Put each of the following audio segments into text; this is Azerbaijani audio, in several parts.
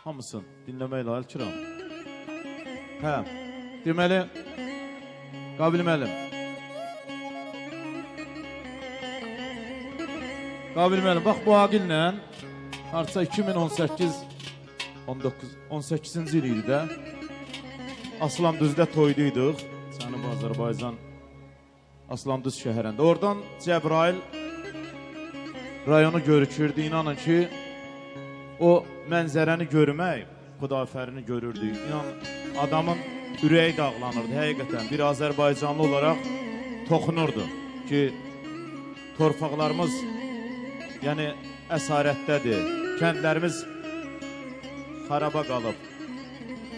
hamısın dinləməklə alçıram. Hə, deməli, Qabil müəllim. Qabil müəllim, bax bu Aqillə harca 2018-ci il idi də Aslandüzdə toyduyduq. Cənubi Azərbaycan Aslandüz şəhərində. Oradan Cəbrayıl rayonu görükürdü. İnanın ki, o mənzərəni görmək, Xudafərini görürdü. İnan, adamın ürəyi dağlanırdı. Həqiqətən bir Azərbaycanlı olaraq toxunurdu ki, torpaqlarımız yəni əsarətdədir. Kəndlərimiz xaraba qalıb,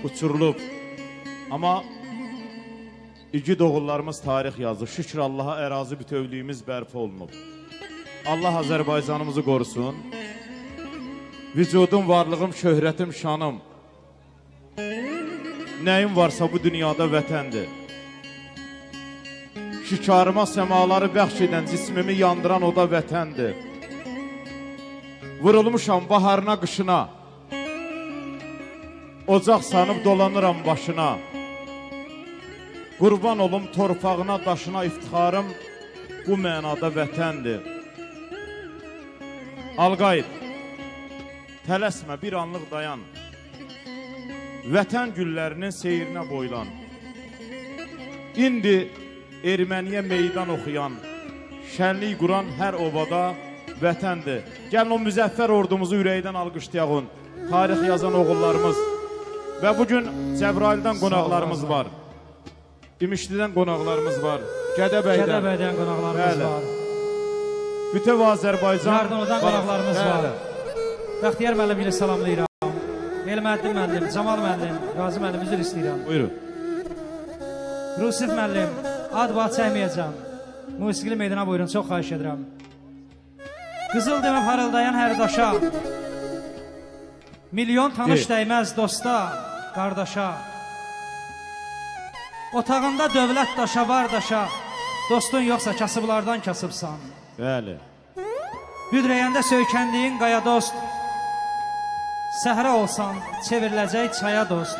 uçurulub. Amma igid oğullarımız tarix yazır. Şükür Allaha ərazi bütövlüyümüz bərpa olunub. Allah Azərbaycanımızı qorusun. Vücudum, varlığım, şöhrətim, şanım. Nəyim varsa bu dünyada vətəndir. Şikarıma səmaları bəxş edən, cismimi yandıran o da vətəndir. Vurulmuşam baharına, qışına. Ocaq sanıb dolanıram başına. Qurban olum torpağına, daşına, iftixarım bu mənada vətəndir. Alqayıb, tələsmə, bir anlıq dayan. Vətən güllərinin seyrinə boylan. İndi erməniyə meydan oxuyan, şənlik quran hər obada vətəndir. Gəlin o müzəffər ordumuzu ürəkdən alqışlayağın. Tarix yazan oğullarımız və bugün Cəbraildən qonaqlarımız var. İmişlidən qonaqlarımız var. Gədəbəydən qonaqlarımız var. Bütöv Azərbaycan Yardınodan qonaqlarımız var. Bəxtiyar müəllim ilə salamlayıram. Elməddin müəllim, Camal müəllim, Qazi müəllim üzr istəyirəm. Buyurun. Rusif müəllim, ad vaxt çəkməyəcəm. Musiqili meydana buyurun, çox xahiş edirəm. Qızıl demə parıldayan hər daşa, milyon tanış dəyməz dosta, qardaşa. Otağında dövlət daşa var daşa, dostun yoxsa kasıblardan kasıbsan. Bəli. Büdrəyəndə söykəndiyin qaya dost, səhra olsan çevriləcək çaya dost.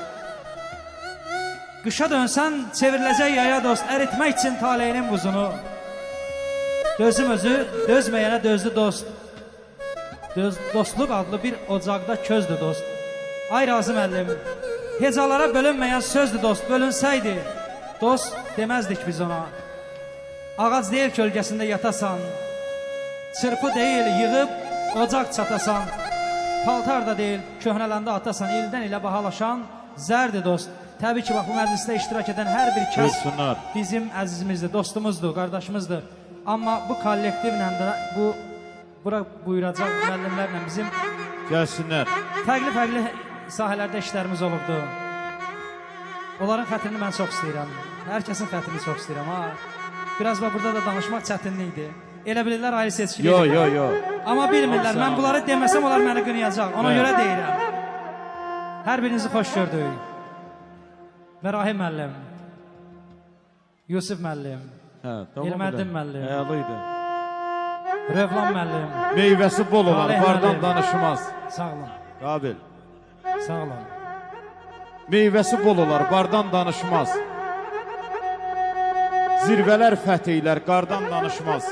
Qışa dönsən çevriləcək yaya dost, əritmək üçün taleyinin buzunu. Dözüm özü, dözməyənə dözdü dost. Dostluq adlı bir ocaqda közdü dost. Ay Razı müəllim, hecalara bölünməyən sözdü dost, bölünsəydi dost deməzdik biz ona. Ağac deyil kölgəsində yatasan, çırpı deyil yığıb ocaq çatasan, paltar da deyil köhnələndə atasan, ildən ilə bahalaşan zərdi dost. Təbii ki, bax bu məclisdə iştirak edən hər bir kəs bizim əzizimizdir, dostumuzdur, qardaşımızdır. Amma bu kollektivlə də bura buyuracaq müəllimlərlə bizim gəlsinlər. Fərqli sahələrdə işlərimiz olubdur. Onların xətrini mən çox istəyirəm. Hər kəsin xətrini çox istəyirəm. Biraz da burada da danışmaq çətinlikdir. Elə bilirlər ayrı seçkili. Yo. Amma bilmirlər, mən bunları deməsəm onlar məni qınayacaq. Ona görə deyirəm. Hər birinizi xoş gördük. Mərahim müəllim, Yusuf müəllim, İlməddin müəllim, Rövlan müəllim, meyvəsi bol olan, bardan danışmaz. Sağ olun. Qabil. Sağ olun. Meyvəsi bol olar, bardan danışmaz. Zirvələr fətihlər, qardan danışmaz.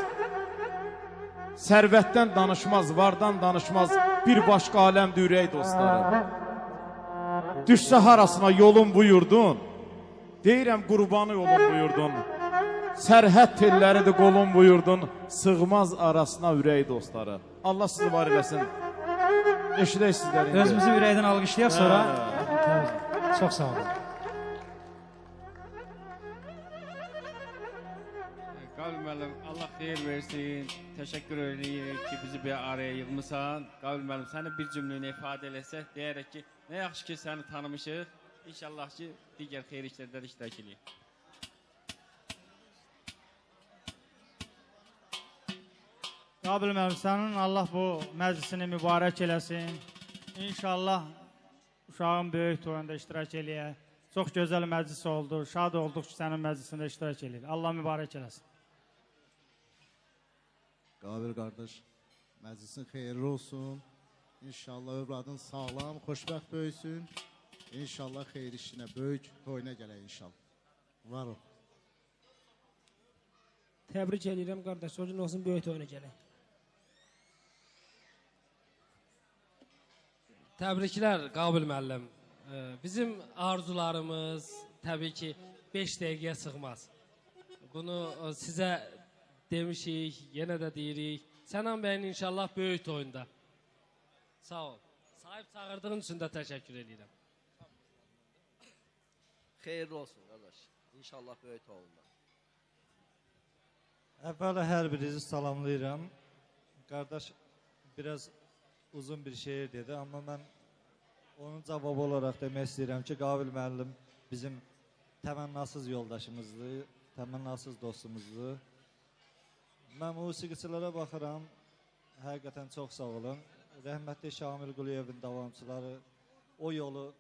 Sərvətdən danışmaz, vardan danışmaz. Bir başqa aləmdir ürək dostları. Düşsə harasına yolun buyurdun, deyirəm qurbanı yolun buyurdun. Sərhəd telləridir qolun buyurdun, sığmaz arasına ürək dostları. Allah sizi var eləsin. Eşidək sizlərin. Özümüzü ürəkdən alqışlayaq sonra. Çox sağ olun. Qabil müəllim, Allah xeyir versin. Təşəkkür edirik ki, bizi bir araya yığmısan. Qabil müəllim, səni bir cümləni ifadə eləsək, deyərək ki, nə yaxşı ki, səni tanımışıq. İnşallah ki, digər xeyir işlərdə də iştirak edək. Qabil müəllim, sənin Allah bu məclisini mübarək eləsin. İnşallah uşağın böyük toyunda iştirak eləyək. Çox gözəl məclis oldu. Şad olduq ki, sənin məclisində iştirak eləyək. Allah mübarək eləsin. Qabil qardaş, məclisin xeyirli olsun. İnşallah övladın sağlam, xoşbəxt böyüsün. İnşallah xeyir işinə, böyük toyuna gələ inşallah. Var ol. Təbrik edirəm qardaş, sözün olsun böyük toyuna gələk. Təbriklər Qabil müəllim. Bizim arzularımız təbii ki 5 dəqiqəyə sığmaz. Bunu sizə demişik, yenə də deyirik. Sənan bəyin inşallah böyük toyunda. Sağ ol. Sahib çağırdığın üçün də təşəkkür edirəm. Xeyirli olsun qardaş. İnşallah böyük toyunda. Əvvəla hər birinizi salamlayıram. Qardaş biraz uzun bir şeir dedi, amma mən onun cavabı olaraq demək istəyirəm ki, Qabil müəllim bizim təmənnasız yoldaşımızdır, təmənnasız dostumuzdur. Mən musiqiçilərə baxıram, həqiqətən çox sağ olun. Rəhmətli Şamil Quliyevin davamçıları, o yolu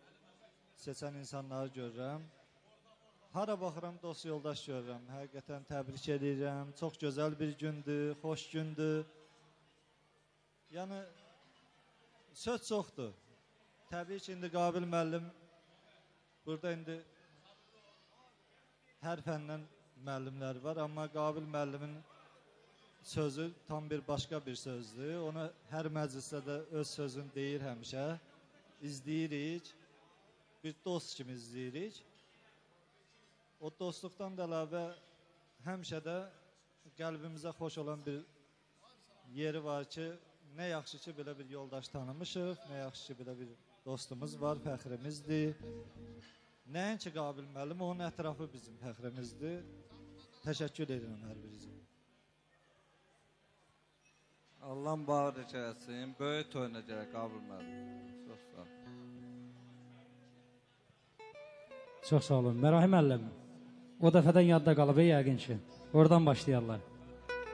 seçən insanları görürəm. Hara baxıram, dost yoldaş görürəm. Həqiqətən təbrik edirəm. Çox gözəl bir gündür, xoş gündür. Yəni, söz çoxdur. Təbii ki, indi Qabil müəllim, burada indi hər fəndən müəllimlər var, amma Qabil müəllimin sözü tam bir başqa bir sözdür. Onu hər məclisdə də öz sözünü deyir həmişə. İzləyirik, bir dost kimi izləyirik. O dostluqdan da əlavə həmişə də qəlbimizə xoş olan bir yeri var ki, nə yaxşı ki, belə bir yoldaş tanımışıq, nə yaxşı ki, belə bir dostumuz var, fəxrimizdir. Nəinki Qabil müəllim, onun ətrafı bizim fəxrimizdir. Təşəkkür edirəm hər birinizə. Allah mübarək eləsin, böyük toyuna gələk Qabil müəllim. Çox sağ olun. Çox sağ olun. Mərahim müəllim, o dəfədən yadda qalıb yəqin ki. Oradan başlayarlar.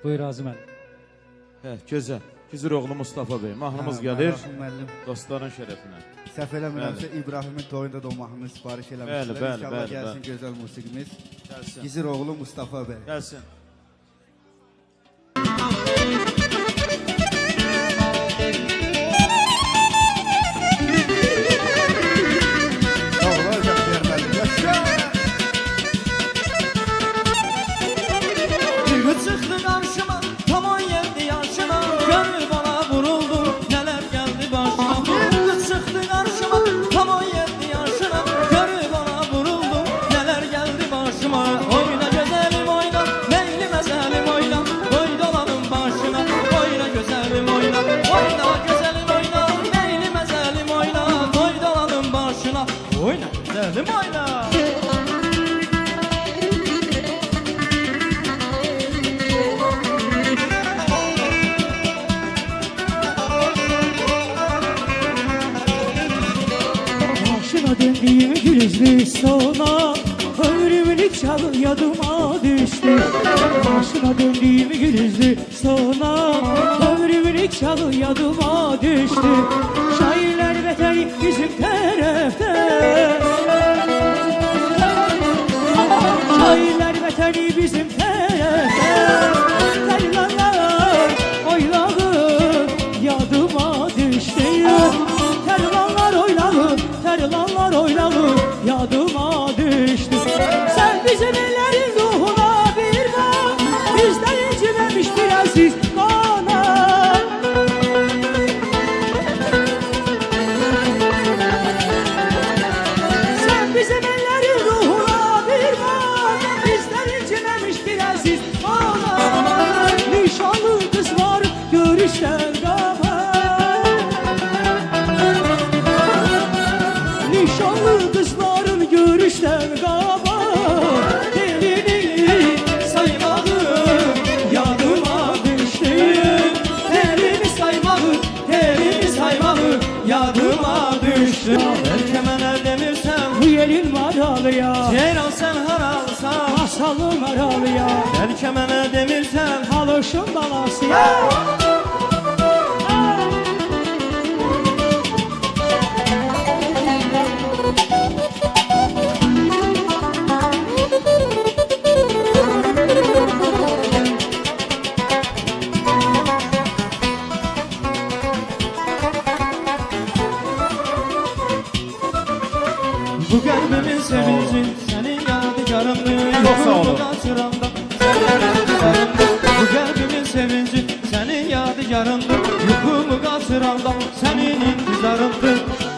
Buyur Azim müəllim. Gözəl. Güzür oğlu Mustafa bəy, mahnımız gəlir Müəllim, dostların şərəfinə. səhv eləmirəmsə İbrahimin toyunda da o mahnını sifariş eləmişlər. İnşallah gəlsin gözəl musiqimiz. Gəlsin. Gizir oğlu Mustafa bəy. Gəlsin. Çıxdı qarşıma, tam 17 yaşına, gönül bana vuruldu, nələr gəldi başıma. Çıxdı qarşıma, tam 17 yaşına, gönül bana vuruldu, nələr gəldi başıma. Oyna gözəlim oyna, meyli məzəlim oyna, qoy dolanım başına. Oyna gözəlim oyna, oyna gözəlim oyna, meyli məzəlim oyna, qoy dolanım başına. Oyna gözəlim oyna. Döndüğüm gülüzlü sona, ömrümün çağı yadıma düştü. Başına döndüğüm gülüzlü sona, ömrümün çağı yadıma düştü. Şairler beteri bizim tarafta, şairler beteri bizim tarafta. Terlanlar oynağı yadıma düştü. Terlanlar oynağı, terlanlar oynağı yadıma düştü. Sen bizim ellerin ruhuna bir bak, bizden incimemiş bir aziz kana. Sen bizim ellerin ruhuna bir bak, bizden incimemiş bir aziz kana. Nişanlı kız var görüşten kapat. Nişanlı kızların görüşten kapat. Elini saymağı yadıma düştü. Elini saymağı yadıma düştü. Belki mənə demirsən, Bu yelin maralıya, Ceyran sen haralsan. masalı maralıya, Belki mənə demirsən, alışın dalasıya. Bu qəlbimin sevinci sənin yadigarındır. Çox sağ olun. Yuxumu qaçıranda sənin etibarındır. Bu qəlbimin sevinci sənin yadigarındır. Yuxumu qaçıranda sənin intizarındır.